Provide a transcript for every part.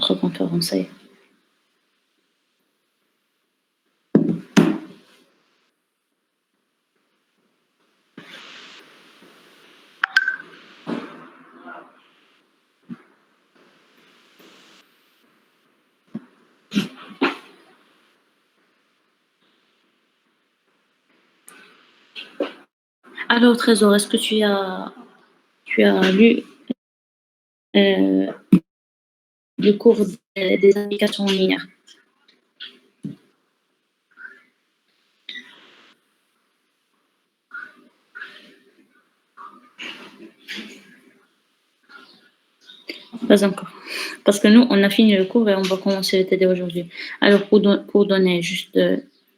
notre conférence. Ça y est. Alors, Trésor, est-ce que tu as lu le cours des applications linéaires? Pas encore. Parce que nous, on a fini le cours et on va commencer le TD aujourd'hui. Alors, pour donner juste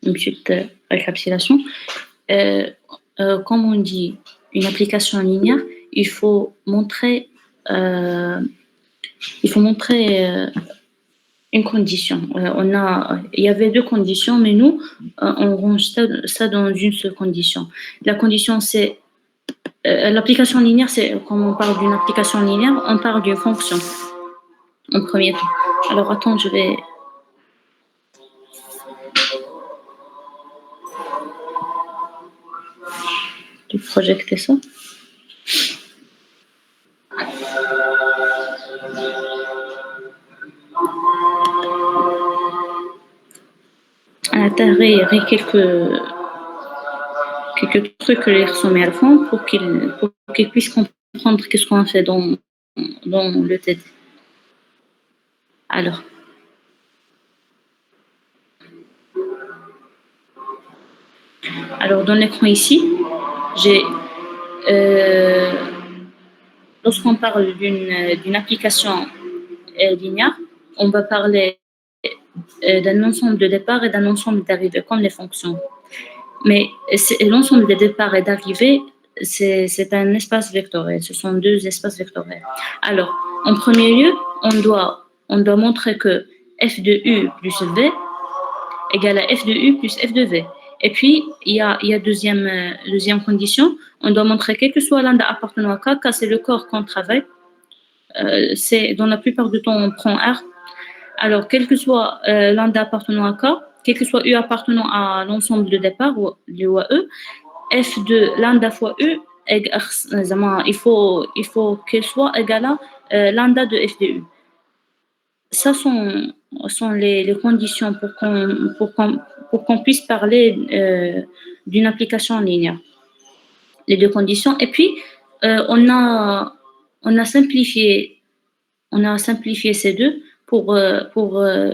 une petite récapitulation, comme on dit, une application linéaire, il faut montrer, euh, une condition. Il y avait deux conditions, mais nous, on range ça dans une seule condition. La condition, c'est l'application linéaire, c'est quand on parle d'une application linéaire, on parle d'une fonction en premier temps. Alors, attends, je vais te projeter ça. Il y a quelques trucs que les ressommés font pour qu'ils puissent comprendre qu'est-ce qu'on fait dans le TED. Alors, dans l'écran ici, j'ai lorsqu'on parle d'une application linéaire, on va parler d'un ensemble de départ et d'un ensemble d'arrivée, comme les fonctions. Mais l'ensemble des départs et d'arrivées, c'est un espace vectoriel. Ce sont deux espaces vectoriels. Alors, en premier lieu, on doit montrer que f de u plus v égale à f de u plus f de v. Et puis, il y a deuxième condition, on doit montrer quel que soit lambda appartenant à K, K c'est le corps qu'on travaille. C'est dans la plupart du temps, on prend R. Alors, quel que soit lambda appartenant à K, quel que soit U appartenant à l'ensemble de départ, ou à E, f de lambda fois U, il faut qu'elle soit égale à lambda de f de U. Ça sont les conditions pour qu'on puisse parler d'une application linéaire. Les deux conditions. Et puis, on a simplifié ces deux pour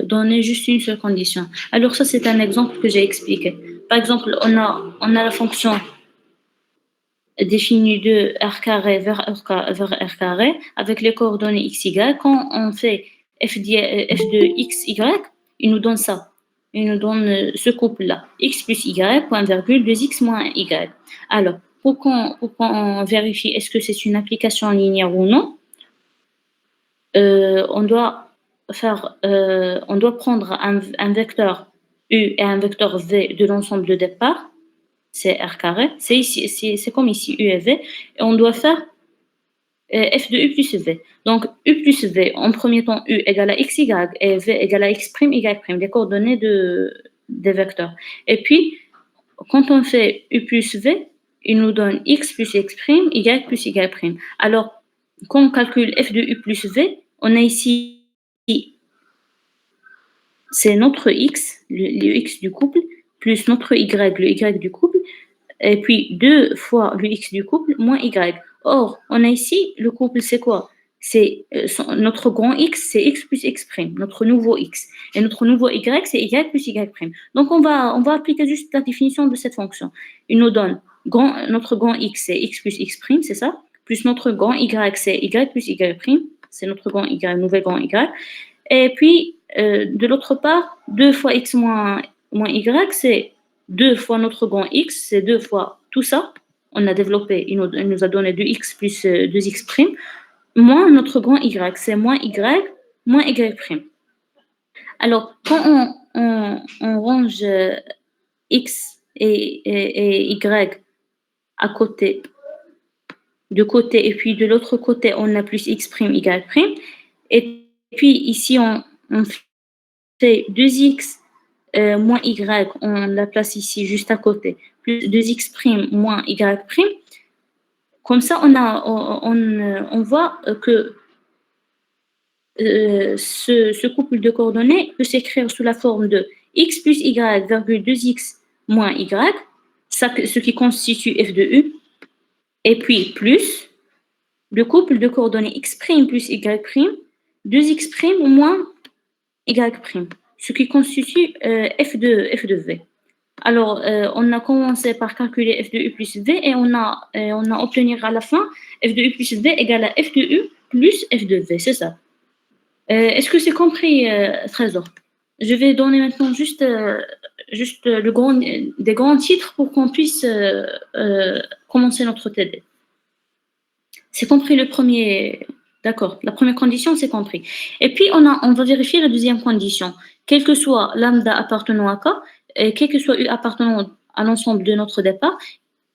donner juste une seule condition. Alors ça, c'est un exemple que j'ai expliqué. Par exemple, on a la fonction définie de r carré vers r carré avec les coordonnées x, y. Quand on fait f de x, y, il nous donne ça. Il nous donne ce couple-là. X plus y, point virgule, 2x moins y. Alors, pour qu'on vérifie est-ce que c'est une application linéaire ou non, on doit prendre un vecteur u et un vecteur v de l'ensemble de départ, c'est r carré, c'est comme ici u et v, et on doit faire f de u plus v. Donc u plus v, en premier temps u égale à xy et v égale à x', y', les coordonnées des vecteurs. Et puis, quand on fait u plus v, il nous donne x plus x', y plus y'. Alors, quand on calcule f de u plus v, on a ici, c'est notre x, le x du couple, plus notre y, le y du couple, et puis 2 fois le x du couple moins y. Or, on a ici, le couple, c'est quoi? C'est notre grand x, c'est x plus x', notre nouveau x. Et notre nouveau y, c'est y plus y'. Donc, on va appliquer juste la définition de cette fonction. Il nous donne notre grand x, c'est x plus x', c'est ça? Plus notre grand y, c'est y plus y', c'est notre grand y, nouvel grand y. Et puis, de l'autre part, 2 fois x moins y, c'est 2 fois notre grand x, c'est 2 fois tout ça. On a développé, il nous a donné 2x plus 2x', moins notre grand y, c'est moins y moins y'. Alors, quand on range x et y à côté, de côté, et puis de l'autre côté, on a plus x', y', et puis ici, on fait 2x moins y, on la place ici juste à côté, plus 2x prime moins y prime. Comme ça, on voit que ce couple de coordonnées peut s'écrire sous la forme de x plus y, virgule 2x moins y, ce qui constitue f de u, et puis plus le couple de coordonnées x' plus y', 2x' moins y', ce qui constitue f de v. Alors, on a commencé par calculer f de u plus v et on a obtenu à la fin f de u plus v égale à f de u plus f de v, c'est ça. Est-ce que c'est compris, Trésor? Je vais donner maintenant juste des grands titres pour qu'on puisse commencer notre TD. C'est compris le premier, d'accord. La première condition, c'est compris. Et puis, on va vérifier la deuxième condition. Quel que soit lambda appartenant à K, et quel que soit U appartenant à l'ensemble de notre départ,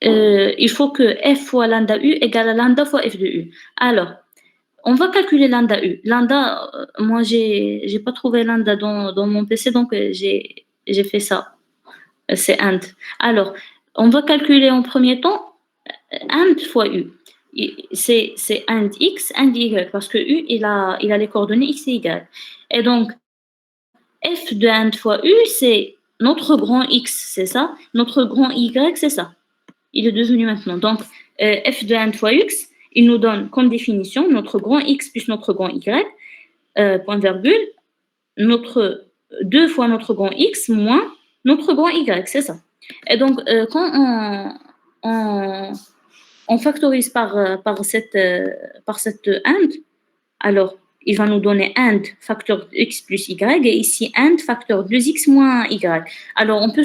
il faut que F fois lambda U égale à lambda fois F de U. Alors, on va calculer lambda U. Lambda, moi, j'ai pas trouvé lambda dans mon PC, donc j'ai fait ça. C'est int. Alors, on va calculer en premier temps int fois U. C'est int x, int y, parce que U, il a les coordonnées x et y. Et donc, f de int fois U, c'est notre grand x, c'est ça. Notre grand y, c'est ça. Il est devenu maintenant. Donc, f de int fois x, il nous donne comme définition notre grand x plus notre grand y, point virgule, notre 2 fois notre grand x moins notre grand y, c'est ça. Et donc, quand on factorise par cette int, alors il va nous donner int facteur x plus y et ici int facteur 2x moins y. Alors on peut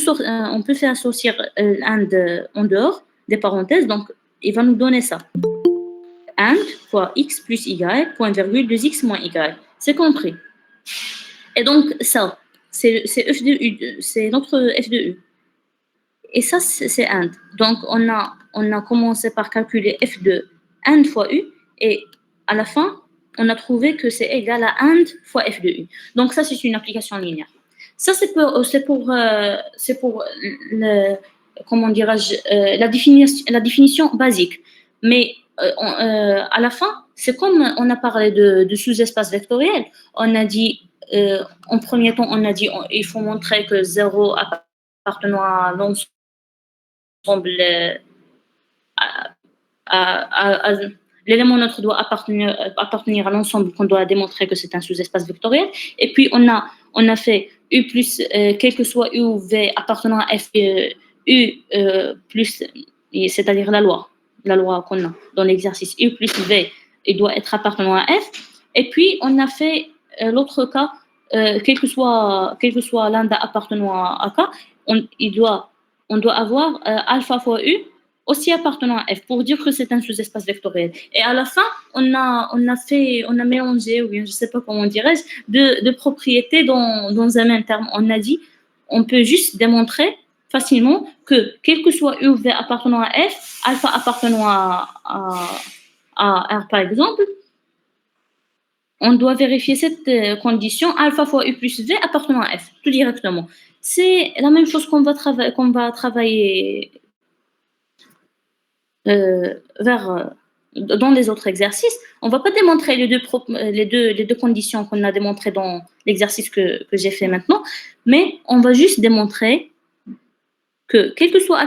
faire sortir int en dehors des parenthèses, donc il va nous donner ça. Int fois x plus y, point virgule 2x moins y. C'est compris. Et donc ça, c'est f de u, c'est notre f de u. Et ça, c'est int. Donc, on a commencé par calculer f de int fois u, et à la fin, on a trouvé que c'est égal à int fois f de u. Donc, ça, c'est une application linéaire. Ça, c'est pour comment dirais-je, la définition basique. Mais à la fin, c'est comme on a parlé de sous-espace vectoriel. On a dit, en premier temps, on a dit il faut montrer que 0 appartenant à l'ensemble l'élément neutre doit appartenir à l'ensemble qu'on doit démontrer que c'est un sous-espace vectoriel. Et puis, on a fait U plus, quel que soit U ou V appartenant à F, U plus, c'est-à-dire la loi qu'on a dans l'exercice. U plus V, il doit être appartenant à F. Et puis, on a fait l'autre cas, quel que soit lambda appartenant à K, on doit avoir alpha fois U aussi appartenant à F pour dire que c'est un sous-espace vectoriel. Et à la fin, on a mélangé, ou bien je ne sais pas comment dirais-je, de propriétés dans un même terme. On a dit, on peut juste démontrer facilement que quel que soit U ou V appartenant à F, alpha appartenant à R par exemple, on doit vérifier cette condition alpha fois U plus V appartenant à F, tout directement. C'est la même chose qu'on va travailler dans les autres exercices. On ne va pas démontrer les deux conditions qu'on a démontrées dans l'exercice que j'ai fait maintenant, mais on va juste démontrer que quel que soit